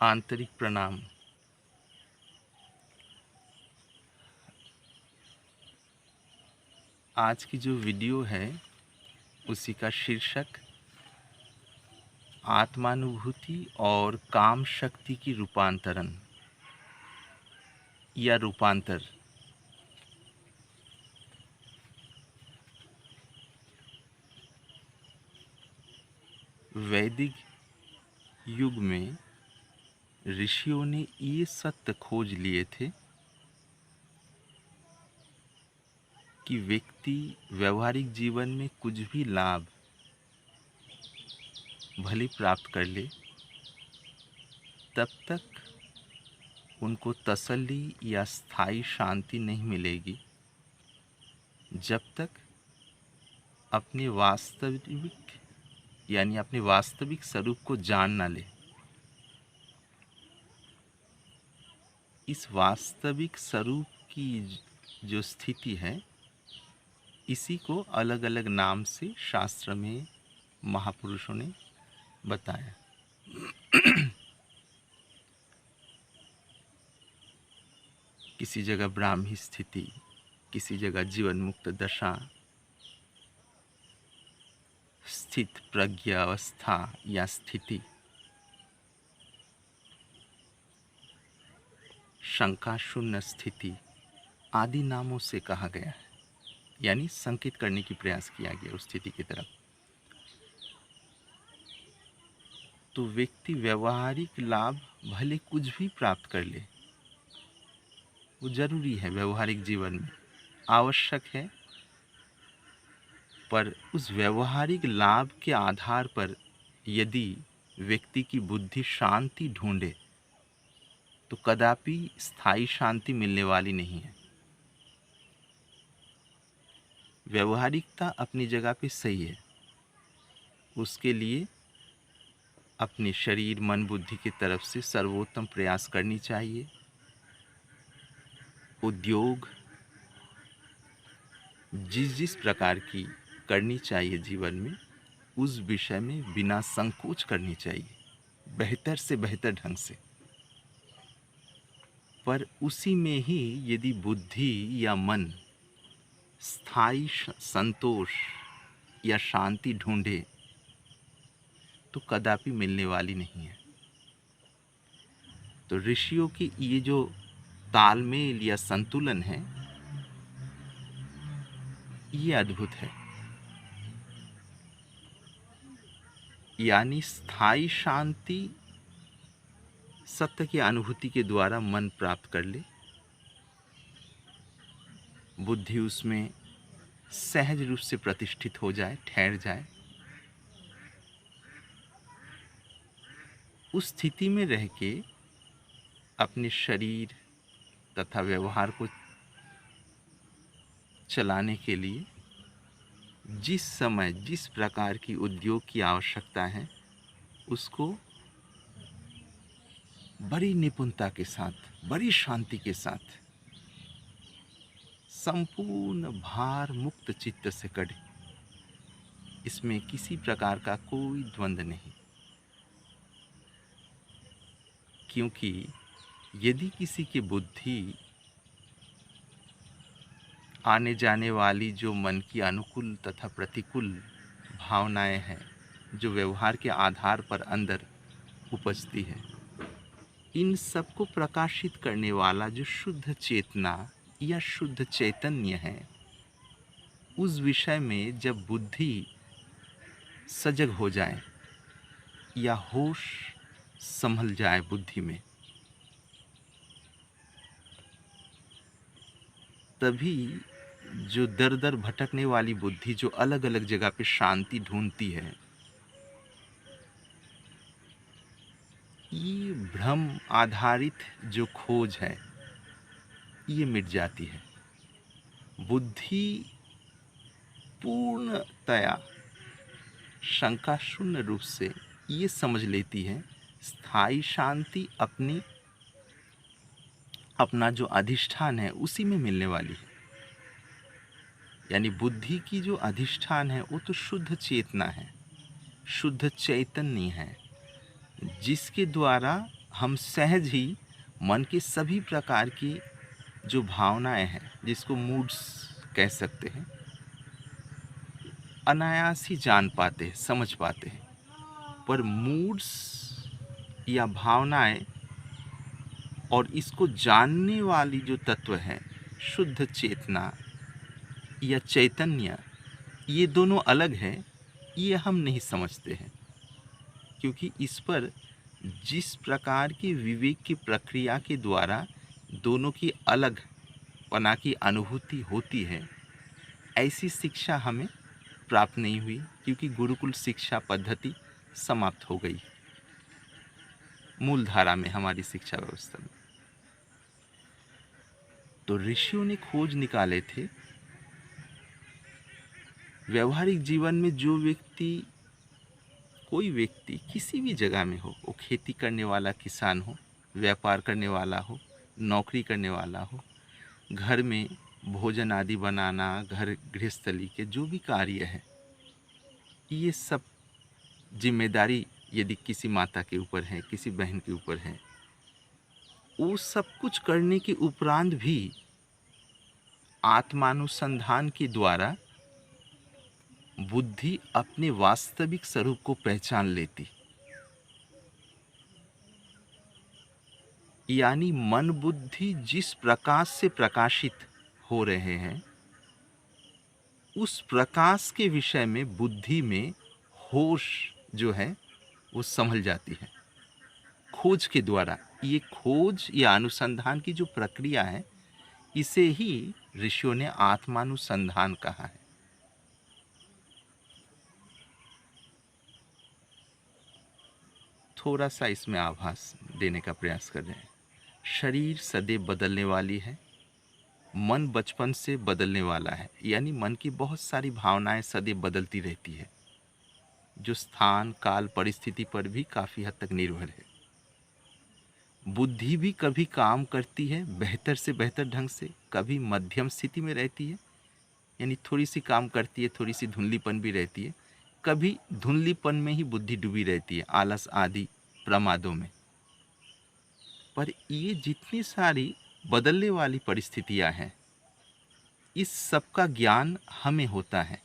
आंतरिक प्रणाम। आज की जो वीडियो है उसी का शीर्षक आत्मानुभूति और काम शक्ति की रूपांतरण या रूपांतर। वैदिक युग में ऋषियों ने ये सत्य खोज लिए थे कि व्यक्ति व्यवहारिक जीवन में कुछ भी लाभ भले प्राप्त कर ले, तब तक उनको तसल्ली या स्थायी शांति नहीं मिलेगी जब तक अपने वास्तविक स्वरूप को जान ना ले। इस वास्तविक स्वरूप की जो स्थिति है, इसी को अलग अलग नाम से शास्त्र में महापुरुषों ने बताया। किसी जगह ब्राह्मी स्थिति, किसी जगह जीवन मुक्त दशा, स्थित प्रज्ञा अवस्था या स्थिति, शंका शून्य स्थिति आदि नामों से कहा गया है, यानी संकेत करने की प्रयास किया गया उस स्थिति की तरफ। तो व्यक्ति व्यवहारिक लाभ भले कुछ भी प्राप्त कर ले, वो जरूरी है, व्यवहारिक जीवन में आवश्यक है, पर उस व्यवहारिक लाभ के आधार पर यदि व्यक्ति की बुद्धि शांति ढूंढे तो कदापि स्थायी शांति मिलने वाली नहीं है। व्यवहारिकता अपनी जगह पे सही है, उसके लिए अपने शरीर मन बुद्धि की तरफ से सर्वोत्तम प्रयास करनी चाहिए। उद्योग जिस प्रकार की करनी चाहिए जीवन में, उस विषय में बिना संकोच करनी चाहिए, बेहतर से बेहतर ढंग से। पर उसी में ही यदि बुद्धि या मन स्थायी संतोष या शांति ढूंढे तो कदापि मिलने वाली नहीं है। तो ऋषियों की ये जो तालमेल या संतुलन है, ये अद्भुत है। यानी स्थायी शांति सत्य की अनुभूति के द्वारा मन प्राप्त कर ले, बुद्धि उसमें सहज रूप से प्रतिष्ठित हो जाए, ठहर जाए। उस स्थिति में रह के अपने शरीर तथा व्यवहार को चलाने के लिए जिस समय जिस प्रकार की उद्योग की आवश्यकता है, उसको बड़ी निपुणता के साथ, बड़ी शांति के साथ, संपूर्ण भार मुक्त चित्त से करे। इसमें किसी प्रकार का कोई द्वंद्व नहीं, क्योंकि यदि किसी की बुद्धि आने जाने वाली जो मन की अनुकूल तथा प्रतिकूल भावनाएं हैं, जो व्यवहार के आधार पर अंदर उपजती है, इन सबको प्रकाशित करने वाला जो शुद्ध चेतना या शुद्ध चैतन्य है, उस विषय में जब बुद्धि सजग हो जाए या होश संभल जाए बुद्धि में, तभी जो दर दर भटकने वाली बुद्धि जो अलग अलग जगह पे शांति ढूंढती है, ये भ्रम आधारित जो खोज है, ये मिट जाती है। बुद्धि पूर्णतया शंका शून्य रूप से ये समझ लेती है, स्थायी शांति अपना जो अधिष्ठान है उसी में मिलने वाली है। यानी बुद्धि की जो अधिष्ठान है वो तो शुद्ध चेतना है, शुद्ध चैतन्य है, जिसके द्वारा हम सहज ही मन के सभी प्रकार की जो भावनाएं हैं, जिसको मूड्स कह सकते हैं, अनायास ही जान पाते हैं, समझ पाते हैं। पर मूड्स या भावनाएं और इसको जानने वाली जो तत्व है, शुद्ध चेतना या चैतन्य, ये दोनों अलग है, ये हम नहीं समझते हैं। क्योंकि इस पर जिस प्रकार की विवेक की प्रक्रिया के द्वारा दोनों की अलग पना की अनुभूति होती है, ऐसी शिक्षा हमें प्राप्त नहीं हुई, क्योंकि गुरुकुल शिक्षा पद्धति समाप्त हो गई मूल धारा में, हमारी शिक्षा व्यवस्था में। तो ऋषियों ने खोज निकाले थे, व्यवहारिक जीवन में जो व्यक्ति, कोई व्यक्ति किसी भी जगह में हो, वो खेती करने वाला किसान हो, व्यापार करने वाला हो, नौकरी करने वाला हो, घर में भोजन आदि बनाना, घर गृहस्थली के जो भी कार्य है, ये सब जिम्मेदारी यदि किसी माता के ऊपर है, किसी बहन के ऊपर है, वो सब कुछ करने के उपरांत भी आत्मानुसंधान के द्वारा बुद्धि अपने वास्तविक स्वरूप को पहचान लेती। यानी मन बुद्धि जिस प्रकाश से प्रकाशित हो रहे हैं, उस प्रकाश के विषय में बुद्धि में होश जो है वो संभल जाती है खोज के द्वारा। ये खोज या अनुसंधान की जो प्रक्रिया है, इसे ही ऋषियों ने आत्मानुसंधान कहा है। थोड़ा सा इसमें आभास देने का प्रयास कर रहे हैं। शरीर सदैव बदलने वाली है, मन बचपन से बदलने वाला है, यानी मन की बहुत सारी भावनाएं सदैव बदलती रहती है, जो स्थान काल परिस्थिति पर भी काफ़ी हद तक निर्भर है। बुद्धि भी कभी काम करती है बेहतर से बेहतर ढंग से, कभी मध्यम स्थिति में रहती है, यानी थोड़ी सी काम करती है, थोड़ी सी धुंधलीपन भी रहती है, कभी धुंधलीपन में ही बुद्धि डूबी रहती है, आलस आदि प्रमादों में। पर ये जितनी सारी बदलने वाली परिस्थितियां हैं, इस सब का ज्ञान हमें होता है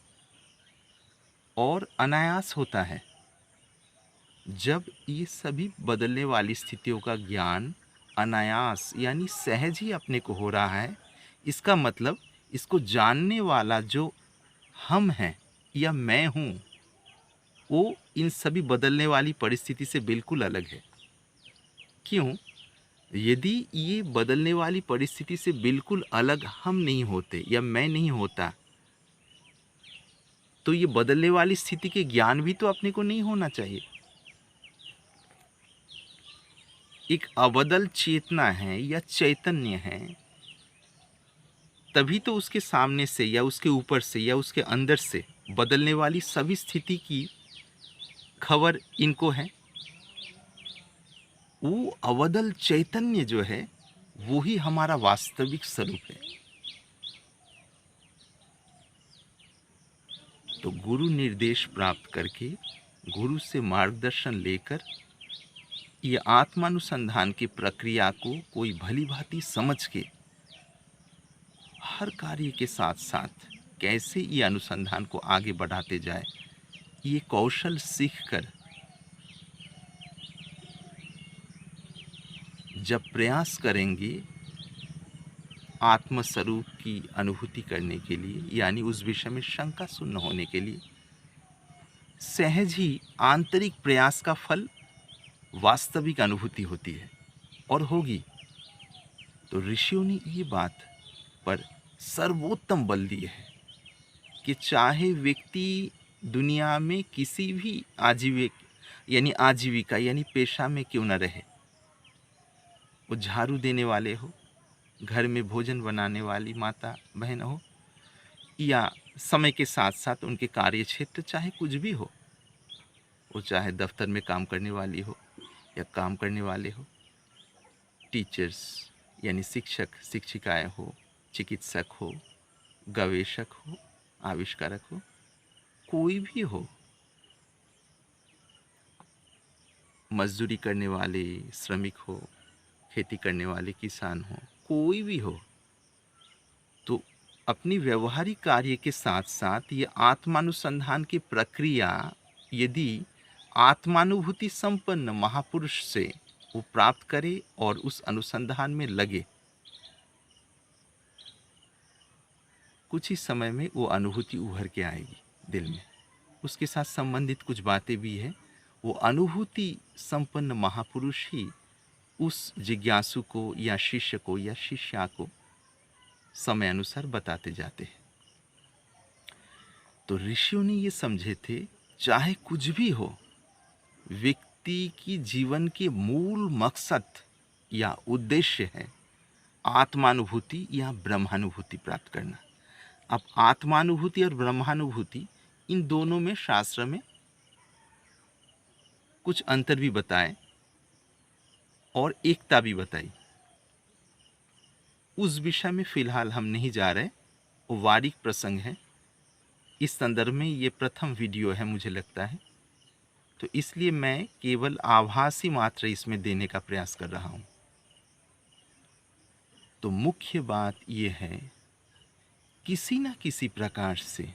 और अनायास होता है। जब ये सभी बदलने वाली स्थितियों का ज्ञान अनायास यानी सहज ही अपने को हो रहा है, इसका मतलब इसको जानने वाला जो हम हैं या मैं हूँ, वो इन सभी बदलने वाली परिस्थिति से बिल्कुल अलग है। क्यों? यदि ये बदलने वाली परिस्थिति से बिल्कुल अलग हम नहीं होते या मैं नहीं होता, तो ये बदलने वाली स्थिति के ज्ञान भी तो अपने को नहीं होना चाहिए। एक अबदल चेतना है या चैतन्य है, तभी तो उसके सामने से या उसके ऊपर से या उसके अंदर से बदलने वाली सभी स्थिति की खबर इनको है। वो अवदल चैतन्य जो है, वो ही हमारा वास्तविक स्वरूप है। तो गुरु निर्देश प्राप्त करके, गुरु से मार्गदर्शन लेकर, ये आत्मानुसंधान की प्रक्रिया को कोई भली भांति समझ के हर कार्य के साथ साथ कैसे ये अनुसंधान को आगे बढ़ाते जाए, ये कौशल सीखकर जब प्रयास करेंगे आत्मस्वरूप की अनुभूति करने के लिए, यानी उस विषय में शंका शून्य होने के लिए, सहज ही आंतरिक प्रयास का फल वास्तविक अनुभूति होती है और होगी। तो ऋषियों ने ये बात पर सर्वोत्तम बल दिए है कि चाहे व्यक्ति दुनिया में किसी भी आजीविका यानी पेशा में क्यों न रहे, वो झाड़ू देने वाले हो, घर में भोजन बनाने वाली माता बहन हो, या समय के साथ साथ उनके कार्य क्षेत्र चाहे कुछ भी हो, वो चाहे दफ्तर में काम करने वाली हो या काम करने वाले हो, टीचर्स यानी शिक्षक शिक्षिकाएं हो, चिकित्सक हो, गवेषक हो, आविष्कारक हो, कोई भी हो, मजदूरी करने वाले श्रमिक हो, खेती करने वाले किसान हो, कोई भी हो, तो अपनी व्यवहारिक कार्य के साथ साथ ये आत्मानुसंधान की प्रक्रिया यदि आत्मानुभूति संपन्न महापुरुष से वो प्राप्त करे और उस अनुसंधान में लगे, कुछ ही समय में वो अनुभूति उभर के आएगी दिल में। उसके साथ संबंधित कुछ बातें भी है। वो अनुभूति संपन्न महापुरुष ही उस जिज्ञासु को या शिष्य को या शिष्या को समय अनुसार बताते जाते हैं। तो ऋषियों ने ये समझे थे, चाहे कुछ भी हो, व्यक्ति की जीवन के मूल मकसद या उद्देश्य है आत्मानुभूति या ब्रह्मानुभूति प्राप्त करना। अब आत्मानुभूति और ब्रह्मानुभूति, इन दोनों में शास्त्र में कुछ अंतर भी बताए और एकता भी बताई। उस विषय में फिलहाल हम नहीं जा रहे, वो वारिक प्रसंग है। इस संदर्भ में ये प्रथम वीडियो है मुझे लगता है, तो इसलिए मैं केवल आभासी मात्र इसमें देने का प्रयास कर रहा हूँ। तो मुख्य बात ये है, किसी न किसी प्रकार से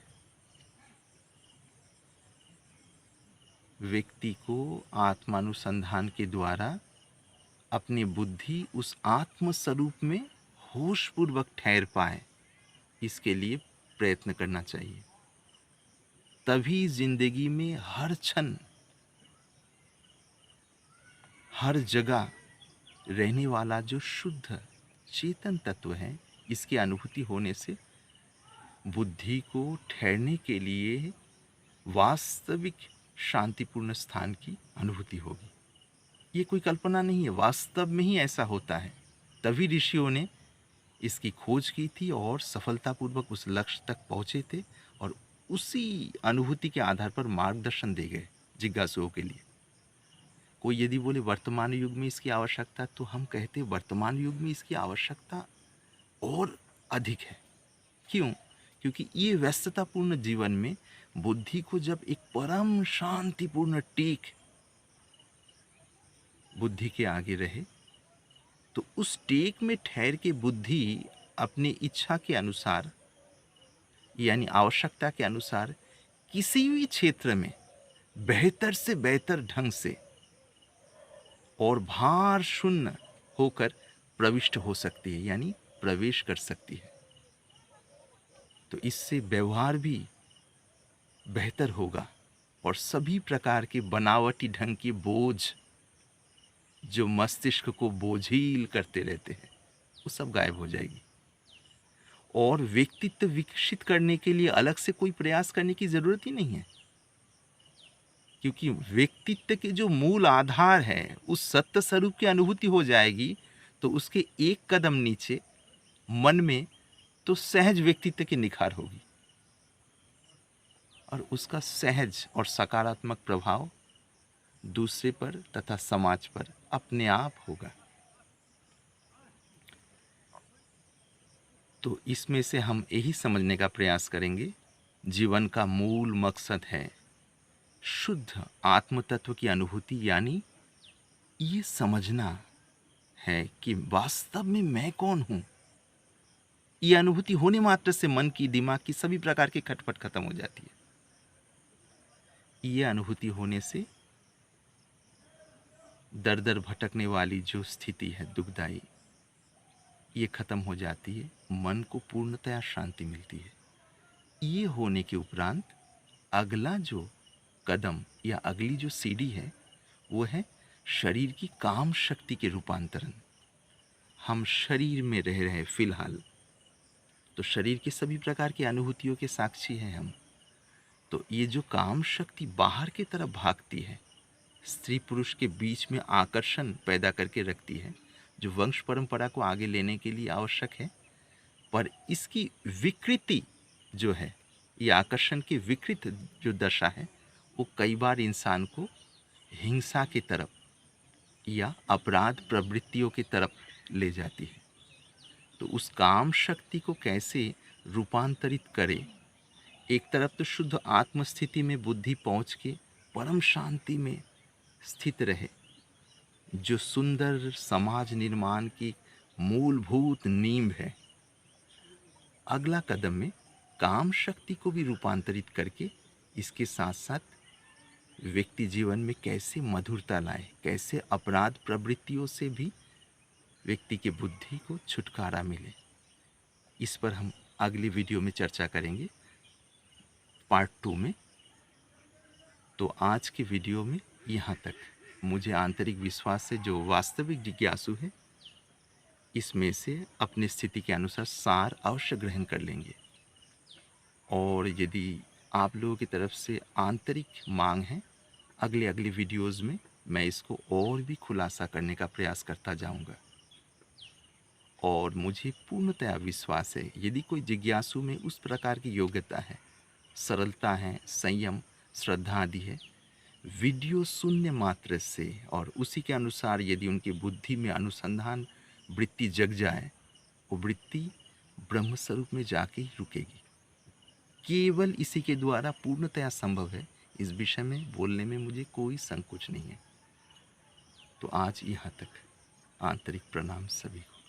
व्यक्ति को आत्मानुसंधान के द्वारा अपनी बुद्धि उस आत्म स्वरूप में होशपूर्वक ठहर पाए, इसके लिए प्रयत्न करना चाहिए। तभी जिंदगी में हर क्षण, हर जगह रहने वाला जो शुद्ध चेतन तत्व है, इसकी अनुभूति होने से बुद्धि को ठहरने के लिए वास्तविक शांतिपूर्ण स्थान की अनुभूति होगी। ये कोई कल्पना नहीं है, वास्तव में ही ऐसा होता है। तभी ऋषियों ने इसकी खोज की थी और सफलतापूर्वक उस लक्ष्य तक पहुँचे थे, और उसी अनुभूति के आधार पर मार्गदर्शन दे गए जिज्ञासुओं के लिए। कोई यदि बोले वर्तमान युग में इसकी आवश्यकता, तो हम कहते हैं वर्तमान युग में इसकी आवश्यकता और अधिक है। क्यों? क्योंकि ये व्यस्ततापूर्ण जीवन में बुद्धि को जब एक परम शांतिपूर्ण टेक बुद्धि के आगे रहे, तो उस टेक में ठहर के बुद्धि अपनी इच्छा के अनुसार यानी आवश्यकता के अनुसार किसी भी क्षेत्र में बेहतर से बेहतर ढंग से और भार शून्य होकर प्रविष्ट हो सकती है, यानी प्रवेश कर सकती है। तो इससे व्यवहार भी बेहतर होगा और सभी प्रकार के बनावटी ढंग के बोझ जो मस्तिष्क को बोझिल करते रहते हैं, वो सब गायब हो जाएगी। और व्यक्तित्व विकसित करने के लिए अलग से कोई प्रयास करने की ज़रूरत ही नहीं है, क्योंकि व्यक्तित्व के जो मूल आधार है उस सत्य स्वरूप की अनुभूति हो जाएगी, तो उसके एक कदम नीचे मन में तो सहज व्यक्तित्व की निखार होगी और उसका सहज और सकारात्मक प्रभाव दूसरे पर तथा समाज पर अपने आप होगा। तो इसमें से हम यही समझने का प्रयास करेंगे, जीवन का मूल मकसद है शुद्ध आत्म तत्व की अनुभूति, यानी ये समझना है कि वास्तव में मैं कौन हूँ। ये अनुभूति होने मात्र से मन की, दिमाग की सभी प्रकार की खटपट खत्म हो जाती है। ये अनुभूति होने से दर दर भटकने वाली जो स्थिति है दुखदाई, ये खत्म हो जाती है, मन को पूर्णतया शांति मिलती है। ये होने के उपरांत अगला जो कदम या अगली जो सीढ़ी है, वो है शरीर की काम शक्ति के रूपांतरण। हम शरीर में रह रहे फिलहाल, तो शरीर के सभी प्रकार की अनुभूतियों के साक्षी हैं हम। तो ये जो काम शक्ति बाहर की तरफ भागती है, स्त्री पुरुष के बीच में आकर्षण पैदा करके रखती है, जो वंश परंपरा को आगे लेने के लिए आवश्यक है, पर इसकी विकृति जो है, ये आकर्षण की विकृत जो दशा है, वो कई बार इंसान को हिंसा की तरफ या अपराध प्रवृत्तियों की तरफ ले जाती है। तो उस काम शक्ति को कैसे रूपांतरित करे, एक तरफ तो शुद्ध आत्मस्थिति में बुद्धि पहुँच के परम शांति में स्थित रहे, जो सुंदर समाज निर्माण की मूलभूत नींव है। अगला कदम में काम शक्ति को भी रूपांतरित करके इसके साथ साथ व्यक्ति जीवन में कैसे मधुरता लाए, कैसे अपराध प्रवृत्तियों से भी व्यक्ति की बुद्धि को छुटकारा मिले, इस पर हम अगली वीडियो में चर्चा करेंगे, पार्ट 2 में। तो आज की वीडियो में यहाँ तक। मुझे आंतरिक विश्वास से जो वास्तविक जिज्ञासु है, इसमें से अपनी स्थिति के अनुसार सार अवश्य ग्रहण कर लेंगे। और यदि आप लोगों की तरफ से आंतरिक मांग है, अगले वीडियोज़ में मैं इसको और भी खुलासा करने का प्रयास करता जाऊंगा। और मुझे पूर्णतया विश्वास है, यदि कोई जिज्ञासु में उस प्रकार की योग्यता है, सरलता है, संयम, श्रद्धा आदि है, वीडियो शून्य मात्र से और उसी के अनुसार यदि उनकी बुद्धि में अनुसंधान वृत्ति जग जाए, वो वृत्ति ब्रह्म स्वरूप में जाके ही रुकेगी। केवल इसी के द्वारा पूर्णतया संभव है। इस विषय में बोलने में मुझे कोई संकोच नहीं है। तो आज यहाँ तक। आंतरिक प्रणाम सभी को।